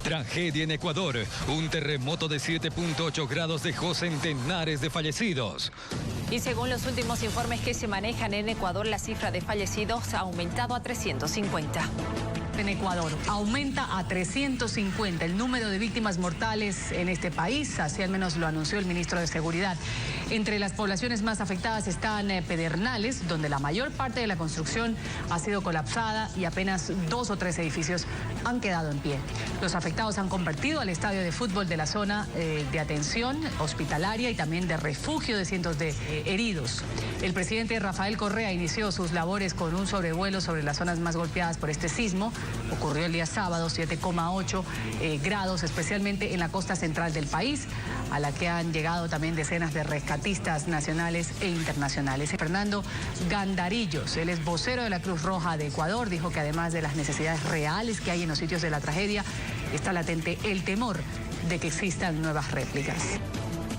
Tragedia en Ecuador. Un terremoto de 7.8 grados dejó centenares de fallecidos. Y según los últimos informes que se manejan en Ecuador, la cifra de fallecidos ha aumentado a 350. En Ecuador aumenta a 350 el número de víctimas mortales en este país, así al menos lo anunció el ministro de Seguridad. Entre las poblaciones más afectadas están Pedernales, donde la mayor parte de la construcción ha sido colapsada y apenas 2 o 3 edificios han quedado en pie. Los afectados han convertido al estadio de fútbol de la zona de atención hospitalaria y también de refugio de cientos de heridos. El presidente Rafael Correa inició sus labores con un sobrevuelo sobre las zonas más golpeadas por este sismo. Ocurrió el día sábado, 7,8 grados, especialmente en la costa central del país, a la que han llegado también decenas de rescatistas nacionales e internacionales. Fernando Gandarillos, él es vocero de la Cruz Roja de Ecuador, dijo que además de las necesidades reales que hay en los sitios de la tragedia, está latente el temor de que existan nuevas réplicas.